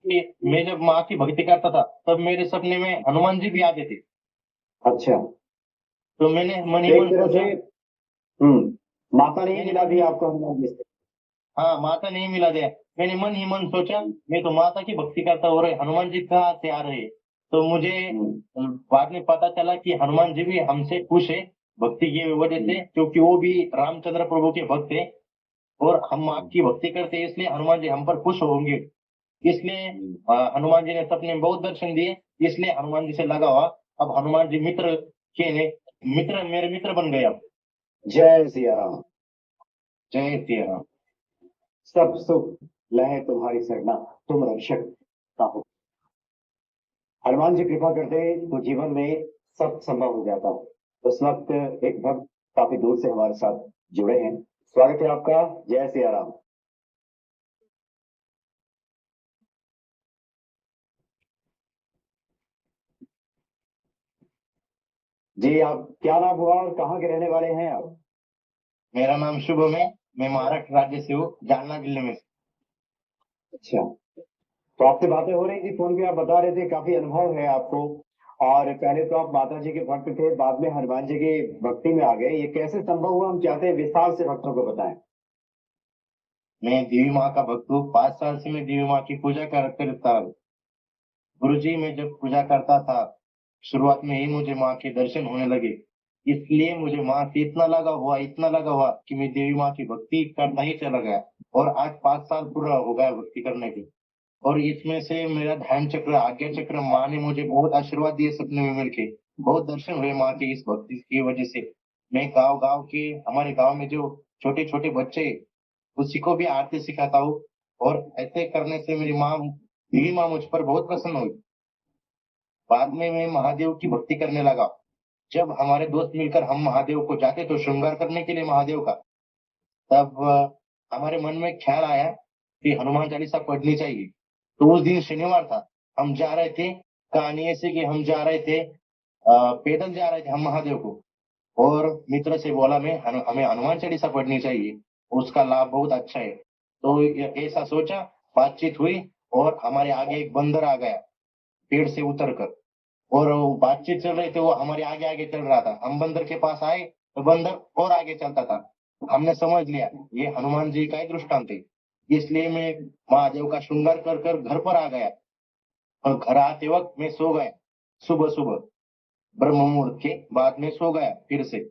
कि मैं जब माँ की भक्ति करता था तब मेरे सपने में हनुमान जी भी आते थे। अच्छा। तो मैंने मन ही तो एक मन तरह से सोचा। माता ने ही मैंने मिला मन दी ही आपको हनुमान जी से। हाँ, माता नहीं मिला दिया। मैंने मन ही मन सोचा, मैं तो माता की भक्ति करता हूँ और हनुमान जी कहाँ से आ रहे हैं। तो मुझे हम्म। बाद में पता चला कि हनुमान जी भी हमसे खुश है भक्ति की वजह से, हम्म। क्योंकि वो भी रामचंद्र प्रभु के भक्त है। और हम माँ हम्म। की भक्ति करते हैं, इसलिए हनुमान जी हम पर खुश होंगे। इसलिए हम्म। हनुमान जी ने सपने में बहुत दर्शन दिए, इसलिए हनुमान जी से लगा हुआ। अब हनुमान जी मित्र के ने मित्र मेरे मित्र बन गए अब। जय सिया राम। जय श्री राम। सब सुख लहे तुम्हारी सरना, तुम रक्षक का हो। हनुमान जी कृपा करते तो जीवन में सब संभव हो जाता। उस वक्त एक भक्त काफी दूर से हमारे साथ जुड़े हैं। स्वागत है आपका। जय सिया राम। जी, आप क्या नाम हुआ और कहाँ के रहने वाले हैं आप? मेरा नाम शुभम है। मैं महाराष्ट्र राज्य से हूँ, जालना जिले में से। अच्छा। तो आपसे बातें हो रही थी फोन पे, आप बता रहे थे काफी अनुभव है आपको। और पहले तो आप माता जी के भक्त थे, बाद में हनुमान जी की भक्ति में आ गए। ये कैसे संभव हुआ, हम चाहते हैं विस्तार से भक्तों को बताएं। मैं देवी माँ का भक्त हूँ, 5 साल से मैं देवी माँ की पूजा करता हूँ। गुरु जी, मैं जब पूजा करता था शुरुआत में ही मुझे माँ के दर्शन होने लगे। इसलिए मुझे माँ से इतना लगा हुआ कि मैं देवी माँ की भक्ति करना ही चला गया। और आज 5 साल पूरा हो गया भक्ति करने की। और इसमें से मेरा ध्यान चक्र, आज्ञा चक्र, माँ ने मुझे बहुत आशीर्वाद दिए सपने में मिलके। बहुत दर्शन हुए माँ के इस भक्ति की वजह से। मैं गांव गांव के हमारे गांव में जो छोटे छोटे बच्चे, उसी को भी आरती सिखाता हूँ। और ऐसे करने से मेरी माँ, देवी माँ, मुझ पर बहुत प्रसन्न हुई। बाद में मैं महादेव की भक्ति करने लगा। जब हमारे दोस्त मिलकर हम महादेव को जाते तो श्रृंगार करने के लिए महादेव का, तब हमारे मन में ख्याल आया कि हनुमान चालीसा पढ़नी चाहिए। तो उस दिन शनिवार था, हम जा रहे थे। कहानी ऐसी कि हम जा रहे थे, पैदल जा रहे थे हम महादेव को। और मित्र से बोला मैं, हमें हनुमान चालीसा पढ़नी चाहिए, उसका लाभ बहुत अच्छा है। तो ऐसा सोचा, बातचीत हुई। और हमारे आगे एक बंदर आ गया पेड़ से उतर कर। और वो बातचीत चल रही थी, वो हमारे आगे आगे चल रहा था। हम बंदर के पास आए तो बंदर और आगे चलता था। हमने समझ लिया ये हनुमान जी का ही दृष्टांत है। इसलिए मैं महादेव का श्रृंगार कर कर घर पर आ गया। और घर आते वक्त मैं सो गया। सुबह सुबह ब्रह्म मुहूर्त के बाद में सो गया फिर से।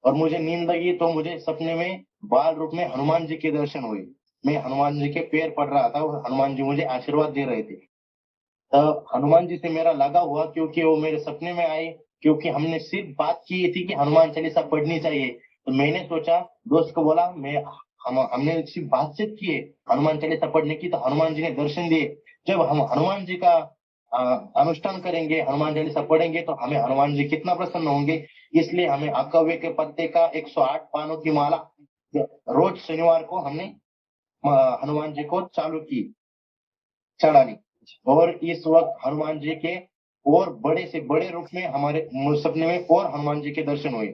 और मुझे नींद लगी तो मुझे सपने में बाल रूप में हनुमान जी के दर्शन हुए। मैं हनुमान जी के पैर पड़ रहा था और हनुमान जी मुझे आशीर्वाद दे रहे थे। हनुमान जी से मेरा लगा हुआ क्योंकि वो मेरे सपने में आए। क्योंकि हमने सिर्फ बात की थी कि हनुमान चालीसा पढ़नी चाहिए। तो मैंने सोचा, दोस्त को बोला, हमने सिर्फ बातचीत की है हनुमान चालीसा पढ़ने की, तो हनुमान जी ने दर्शन दिए। जब हम हनुमान जी का अनुष्ठान करेंगे, हनुमान चालीसा पढ़ेंगे, तो हमें हनुमान जी कितना प्रसन्न होंगे। इसलिए हमें अकव्य के पत्ते का 108 पानों की माला रोज शनिवार को हमने हनुमान जी को चालू की चढ़ानी। और इस वक्त हनुमान जी के और बड़े से बड़े रूप में हमारे सपने में और हनुमान जी के दर्शन हुए।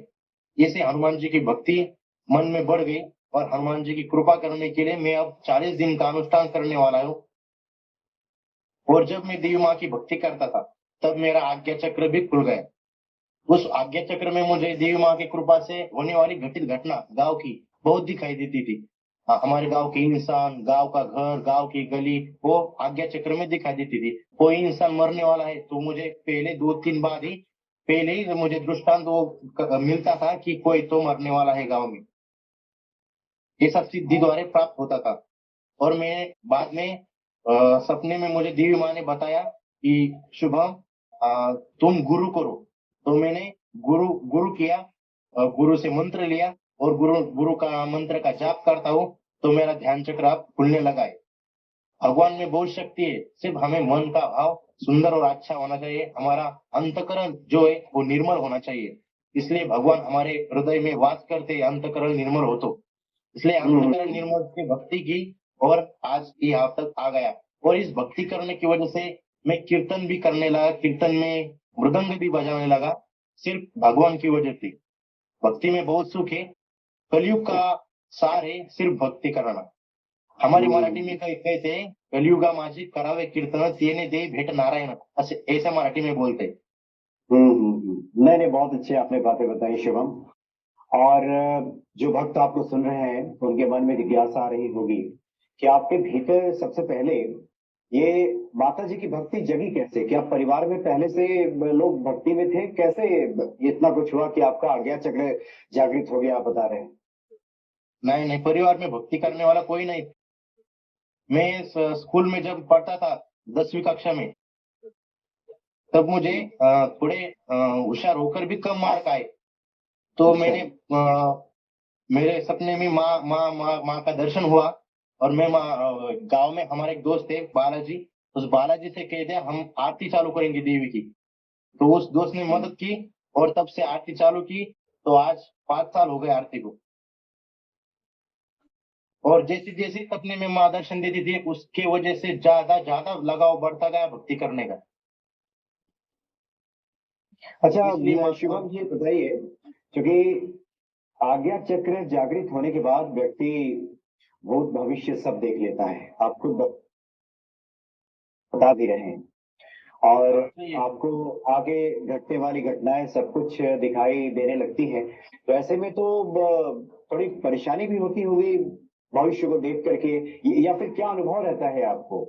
इसे हनुमान जी की भक्ति मन में बढ़ गई। और हनुमान जी की कृपा करने के लिए मैं अब 40 दिन का अनुष्ठान करने वाला हूँ। और जब मैं देवी माँ की भक्ति करता था तब मेरा आज्ञा चक्र भी खुल गया। उस आज्ञा चक्र में मुझे देवी माँ की कृपा से होने वाली घटित घटना गांव की बहुत दिखाई देती थी। हमारे गांव के इंसान, गांव का घर, गांव की गली, वो आज्ञा चक्र में दिखाई देती थी। कोई इंसान मरने वाला है तो मुझे पहले 2-3 बार ही, पहले ही मुझे दृष्टांत वो मिलता था कि कोई तो मरने वाला है गांव में। ये सब सिद्धि द्वारा प्राप्त होता था। और मैं बाद में सपने में मुझे देवी माँ ने बताया कि शुभम, तुम गुरु करो। तो मैंने गुरु गुरु किया, गुरु से मंत्र लिया। और गुरु गुरु का मंत्र का जाप करता हूँ तो मेरा ध्यान चक्र अब खुलने लगा है। भगवान में बहुत शक्ति है, सिर्फ हमें मन का भाव सुंदर और अच्छा होना चाहिए। हमारा अंतकरण जो है वो निर्मल होना चाहिए। इसलिए भगवान हमारे हृदय में वास करते हैं, अंतकरण निर्मल हो तो। इसलिए अंतकरण निर्मल की भक्ति की और आज यहाँ तक आ गया। और इस भक्ति करने की वजह से मैं कीर्तन भी करने लगा, कीर्तन में मृदंग भी बजाने लगा, सिर्फ भगवान की वजह से। भक्ति में बहुत सुख है। कलयुग का सार है सिर्फ भक्ति करना। हमारी मराठी में कहते हैं, कलियुगा माझी करावे कीर्तन तेने दे भेट नारायण, ऐसा मराठी में बोलते हैं। नहीं नहीं, बहुत अच्छे आपने बातें बताई शिवम। और जो भक्त आपको सुन रहे हैं उनके मन में जिज्ञासा आ रही होगी कि आपके भीतर सबसे पहले ये माता जी की भक्ति जगी कैसे? क्या परिवार में पहले से लोग भक्ति में थे? कैसे इतना कुछ हुआ कि आपका आज्ञा चक्र जागृत हो गया, आप बता रहे हैं? नहीं नहीं, परिवार में भक्ति करने वाला कोई नहीं। मैं स्कूल में जब पढ़ता था 10वीं कक्षा में, तब मुझे थोड़े होशियार होकर भी कम मार्क आए। तो अच्छा। मैंने मेरे सपने में माँ का दर्शन हुआ। और मैं गांव में हमारे एक दोस्त थे बालाजी, उस बालाजी से कह दिया हम आरती चालू करेंगे देवी की। तो उस दोस्त ने मदद की और तब से आरती चालू की। तो आज 5 साल हो गए आरती को। और जैसे जैसे सपने में माँ दर्शन देती थी, उसके वजह से ज्यादा ज्यादा लगाव बढ़ता गया भक्ति करने का। इसलिए अच्छा माँ को। शिवम जी बताइए, क्योंकि आज्ञा चक्र जागृत होने के बाद व्यक्ति भूत भविष्य सब देख लेता है, आप खुद बता भी रहे हैं। और सही है। आपको आगे घटने वाली घटनाएं सब कुछ दिखाई देने लगती है, तो ऐसे में तो थोड़ी परेशानी भी होती होगी भविष्य को देख करके, या फिर क्या अनुभव रहता है आपको?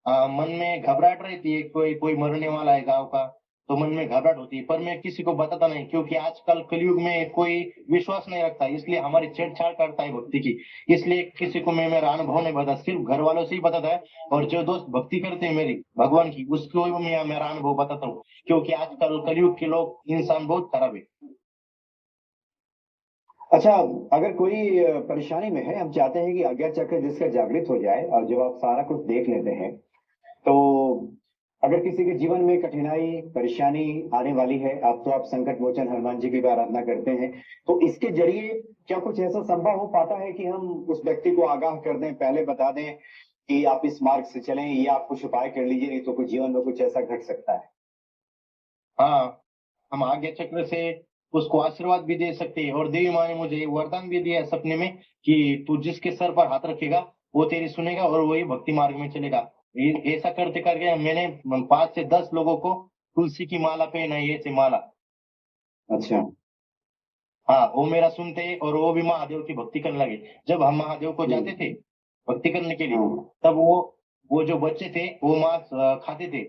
मन में घबराहट रहती है, कोई कोई मरने वाला है गांव का, तो मन में घबराहट होती है। पर मैं किसी को बताता नहीं, क्योंकि आजकल कलयुग में कोई विश्वास नहीं रखता, इसलिए हमारी छेड़छाड़ करता है भक्ति की। इसलिए किसी को मैं मेरा अनुभव नहीं बताता, सिर्फ घर वालों से ही बताता है। और जो दोस्त भक्ति करते हैं मेरी भगवान की, उसको मैं मेरा अनुभव बताता हूँ। क्योंकि आजकल कलयुग के लोग इंसान बहुत खराब है। अच्छा, अगर कोई परेशानी में है, हम चाहते हैं कि आज्ञा चक्र जिसका जागृत हो जाए, और जब आप सारा कुछ देख लेते हैं, तो अगर किसी के जीवन में कठिनाई परेशानी आने वाली है, आप संकट मोचन हनुमान जी की भी आराधना करते हैं, तो इसके जरिए क्या कुछ ऐसा संभव हो पाता है कि हम उस व्यक्ति को आगाह कर दें, पहले बता दें कि आप इस मार्ग से चलें, या आप कुछ उपाय कर लीजिए, नहीं तो कुछ जीवन में कुछ ऐसा घट सकता है? हाँ, हम आज्ञा चक्र से उसको आशीर्वाद भी दे सकते हैं। और देवी माँ ने मुझे ये वरदान भी दिया है सपने में कि तू जिसके सर पर हाथ रखेगा वो तेरी सुनेगा और वही भक्ति मार्ग में चलेगा। ऐसा करते करके मैंने 5 से 10 लोगों को तुलसी की माला पहनाई है, ऐसे माला। अच्छा। हाँ, वो मेरा सुनते हैं और वो भी महादेव की भक्ति करने लगे। जब हम महादेव को जाते हम्म। थे भक्ति करने के लिए, हाँ। तब वो जो बच्चे थे वो मांस खाते थे।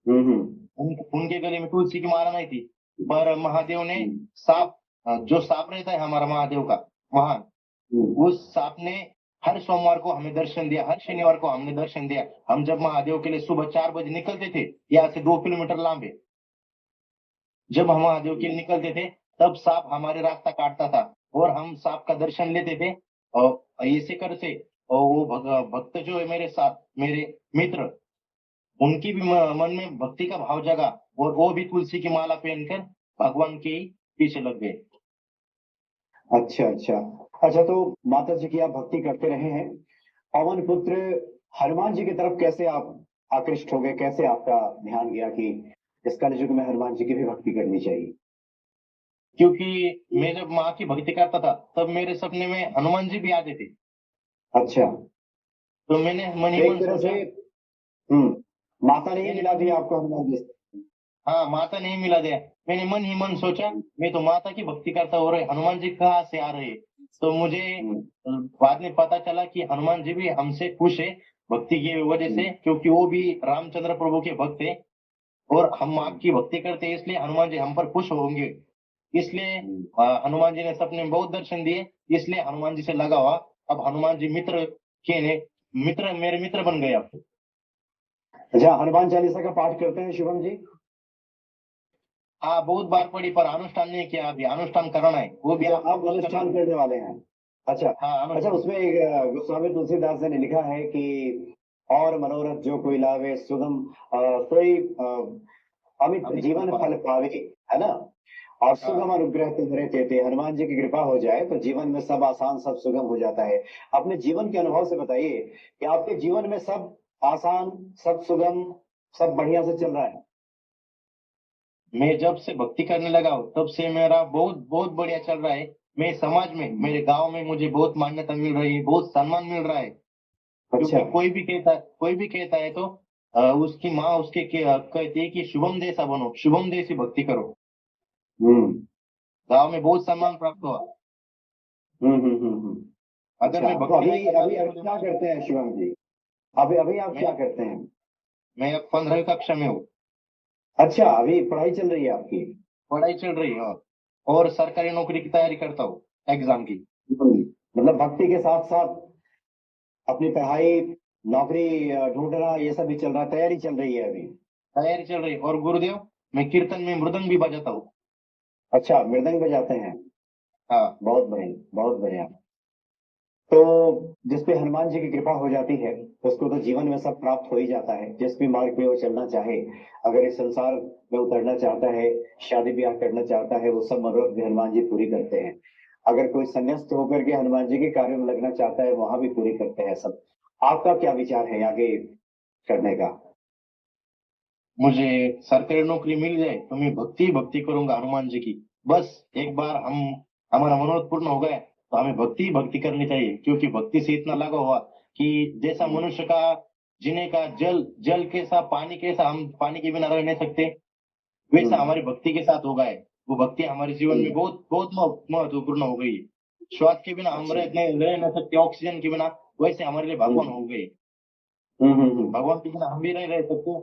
उनके गले में तुलसी की माला नहीं थी। पर महादेव ने हम्म। सांप, जो सांप रहता है हमारा महादेव का महान, हम्म। उस सांप ने हर सोमवार को हमें दर्शन दिया, हर शनिवार को हमने दर्शन दिया। हम जब महादेव के लिए सुबह 4 बजे निकलते थे, यहाँ से 2 किलोमीटर लांबे, जब हम महादेव के लिए निकलते थे, तब सांप हमारे रास्ता काटता था और हम सांप का दर्शन लेते थे। और ऐसे करते, और वो भक्त जो है मेरे साथ, मेरे मित्र, उनकी भी मन में भक्ति का भाव जगा और वो भी तुलसी की माला पहनकर भगवान के पीछे लग गए। अच्छा अच्छा। अच्छा, तो माता जी की आप भक्ति करते रहे हैं, पवन पुत्र हनुमान जी की तरफ कैसे आप आकृष्ट हो गए? कैसे आपका ध्यान गया कि इस कलयुग में हनुमान जी की भी भक्ति करनी चाहिए? क्योंकि मैं जब माँ की भक्ति करता था, तब मेरे सपने में हनुमान जी भी आते थे। अच्छा। तो मैंने मन तो ही एक मन तरह से सोचा। माता ने ही मैंने मिला मन ही दिया आपको हनुमान जी से। हाँ, माता नहीं मिला दिया। मैंने मन ही मन सोचा, मैं तो माता की भक्ति करता हो रहे, हनुमान जी कहाँ से आ रहे हैं? तो मुझे हम्म। बाद में पता चला कि हनुमान जी भी हमसे खुश है भक्ति की वजह हम्म। से, क्योंकि वो भी रामचंद्र प्रभु के भक्त है। और हम हम्म। आपकी भक्ति करते हैं, इसलिए हनुमान जी हम पर खुश होंगे। इसलिए हम्म। हनुमान जी ने सपने में बहुत दर्शन दिए, इसलिए हनुमान जी से लगा हुआ। अब हनुमान जी मित्र के ने मित्र, मेरे मित्र बन गए अब। अच्छा, हनुमान चालीसा का पाठ करते हैं शिवम जी? हाँ, बहुत बार पढ़ी, पर अनुष्ठान नहीं किया, अभी अनुष्ठान करना है, वो भी अच्छा, आपके आप दोस्त करना अनुष्ठान है। करने वाले हैं? अच्छा। हाँ, अच्छा, अनुष्ठान। उसमें एक गोस्वामी तुलसीदास जी ने लिखा है कि और मनोरथ जो कोई लावे सुगम सोई अमित अमित जीवन कृपा। फल पावे, है ना? और सुगम हाँ, अनुग्रह तुम्हारे तेते, हनुमान जी की कृपा हो जाए तो जीवन में सब आसान सब सुगम हो जाता है। अपने जीवन के अनुभव से बताइए कि आपके जीवन में सब आसान, सब सुगम, सब बढ़िया से चल रहा है? मैं जब से भक्ति करने लगा हूँ तब से मेरा बहुत बहुत बढ़िया चल रहा है। मैं समाज में, मेरे गांव में मुझे बहुत मान्यता मिल रही है, बहुत सम्मान मिल रहा है। अच्छा। क्योंकि कोई भी कहता है तो उसकी माँ उसके कहती है कि शुभम जैसा बनो, शुभम जैसी भक्ति करो। हम्म गांव में बहुत सम्मान प्राप्त हुआ। हम्म। अगर अच्छा, मैं तो भक्ति अभी नहीं करता अभी तो अभी क्या करते हैं शिवम जी? अभी अभी आप क्या मैं करते हैं? मैं अब 15वीं कक्षा में हूँ। अच्छा, अभी पढ़ाई चल रही है आपकी? पढ़ाई चल रही है, और सरकारी नौकरी की तैयारी करता हूँ, एग्जाम की मतलब भक्ति के साथ साथ अपनी पढ़ाई, नौकरी ढूंढना, ये सब भी चल रहा है, तैयारी चल रही है अभी? तैयारी चल रही है। और गुरुदेव, मैं कीर्तन में मृदंग भी बजाता हूँ। अच्छा, मृदंग बजाते हैं? हाँ। बहुत बढ़िया, बहुत बढ़िया। तो जिस पे हनुमान जी की कृपा हो जाती है, उसको तो जीवन में सब प्राप्त हो ही जाता है, जिस भी मार्ग पे वो चलना चाहे। अगर इस संसार में उतरना चाहता है, शादी ब्याह करना चाहता है, वो सब मनोरथ भी हनुमान जी पूरी करते हैं। अगर कोई संन्यास्त होकर के हनुमान जी के कार्य में लगना चाहता है, वहां भी पूरी करते हैं सब। आपका क्या विचार है आगे करने का? मुझे सरकारी नौकरी मिल जाए तो मैं भक्ति भक्ति करूंगा हनुमान जी की। बस एक बार हम हमारा मनोरथ पूर्ण हो गया तो हमें भक्ति भक्ति करनी चाहिए, क्योंकि भक्ति से इतना लगा हुआ कि जैसा मनुष्य का जीने का जल जल कैसा, पानी कैसा, हम पानी के बिना रह नहीं सकते, वैसा हम्म हमारी भक्ति के साथ होगा है। वो भक्ति हमारे जीवन में हम्म, बहुत बहुत महत्वपूर्ण हो गई है। श्वास के बिना हम अच्छा। रह नहीं सकते, ऑक्सीजन के बिना, वैसे हमारे लिए भगवान हम्म हो गए। हम्म। भगवान के बिना हम भी नहीं रह सकते।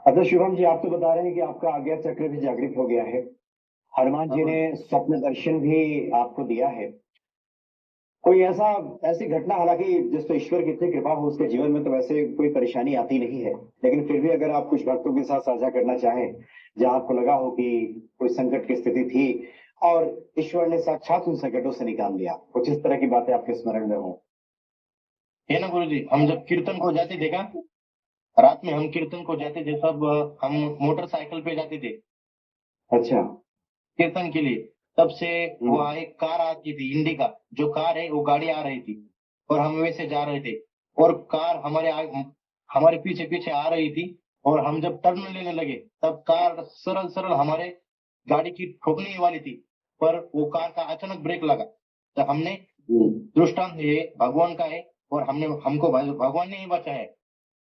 अच्छा शुभम जी, आप तो बता रहे हैं कि आपका आज्ञा चक्र भी जागृत हो गया है, हनुमान जी ने भगवान। स्वप्न दर्शन भी आपको दिया है। कोई ऐसा ऐसी घटना, हालांकि जिस पे ईश्वर की इतनी कृपा हो उसके जीवन में तो वैसे कोई परेशानी आती नहीं है, लेकिन फिर भी अगर आप कुछ भक्तों के साथ साझा करना चाहें, जहां आपको लगा हो कि कोई संकट की स्थिति थी और ईश्वर ने साक्षात उन संकटों से निकाल लिया, कुछ इस तरह की बातें आपके स्मरण में हो? है ना गुरु जी, हम जब कीर्तन को जाते थे का, रात में हम कीर्तन को जाते थे सब, हम मोटरसाइकिल पे जाते थे अच्छा। कीर्तन के लिए। तब से हम्म वहाँ एक कार आती थी, इंडिका जो कार है, वो गाड़ी आ रही थी और हम वैसे जा रहे थे। और कार हमारे पीछे पीछे आ रही थी। और हम जब टर्न लेने लगे तब कार सरल सरल हमारे गाड़ी की ठोकने ही वाली थी, पर वो कार का अचानक ब्रेक लगा। तो हमने, हम्म। दृष्टांत ये भगवान का है, और हमने हमको भगवान ने ही बचा है,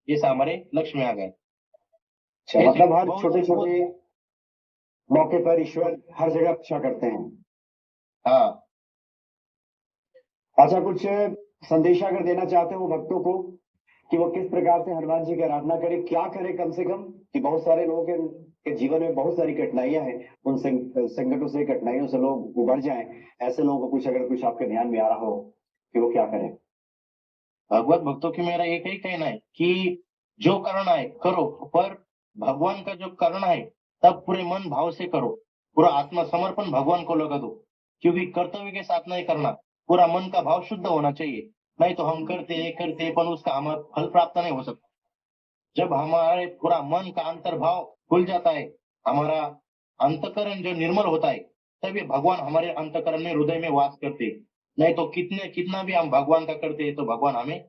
ऐसा हमारे लक्ष्य में आ गए। अच्छा, ऐसे मतलब हर बहुत छोटे बहुत। छोटे मौके पर ईश्वर हर जगह रक्षा करते हैं। हाँ। अच्छा, कुछ संदेशा अगर देना चाहते हो भक्तों को कि वो किस प्रकार से हनुमान जी की आराधना करें, क्या करें कम से कम, कि बहुत सारे लोगों के जीवन में बहुत सारी कठिनाइयां हैं, उन संकटों से, कठिनाइयों से लोग उबर जाएं, ऐसे लोगों को कुछ अगर कुछ आपके ध्यान में आ रहा हो कि वो क्या करें? भगवत भक्तों की मेरा एक ही कहना है कि जो करना है करो, पर भगवान का जो करना है तब पूरे मन भाव से करो, पूरा आत्मसमर्पण भगवान को लगा दो। क्योंकि कर्तव्य के साथ नहीं करना, पूरा मन का भाव शुद्ध होना चाहिए। नहीं तो हम करते पर उसका हमारा फल प्राप्त नहीं हो सकता। जब हमारे पूरा मन का अंतर्भाव खुल जाता है, हमारा अंतकरण जो निर्मल होता है, तब ये भगवान हमारे अंतकरण में, हृदय में वास करते हैं। नहीं तो कितना भी हम भगवान का करते हैं तो भगवान हमें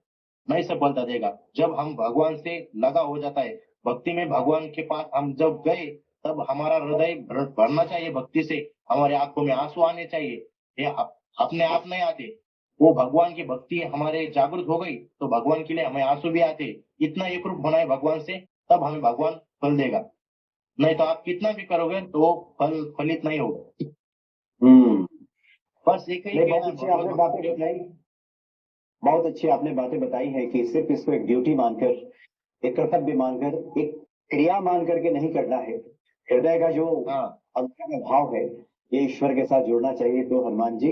नहीं सफलता देगा। जब हम भगवान से लगा हो जाता है, भक्ति में भगवान के पास हम जब गए, तब हमारा हृदय भरना चाहिए भक्ति से, हमारे आंखों में आंसू आने चाहिए। ये अपने आप नहीं आते, वो भगवान की भक्ति हमारे जागृत हो गई तो भगवान के लिए हमें आंसू भी आते। इतना एक रूप बनाए भगवान से, तब हमें भगवान फल देगा। नहीं तो आप कितना भी करोगे तो वो फल फलित नहीं होगा। हम्म। बस एक ही नहीं, कहना बहुत है अच्छी भगवत आपने भक्तों बातें के। बताई, बहुत अच्छी आपने बातें बताई है कि सिर्फ इसको एक ड्यूटी मानकर, एक कर्तव्य मानकर, एक क्रिया मान करके नहीं करना है। हृदय का जो हाँ। अंतर का भाव है, ये ईश्वर के साथ जुड़ना चाहिए। तो हनुमान जी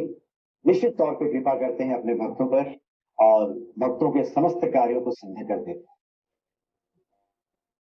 निश्चित तौर पर कृपा करते हैं अपने भक्तों पर और भक्तों के समस्त कार्यों को सिद्ध करते हैं।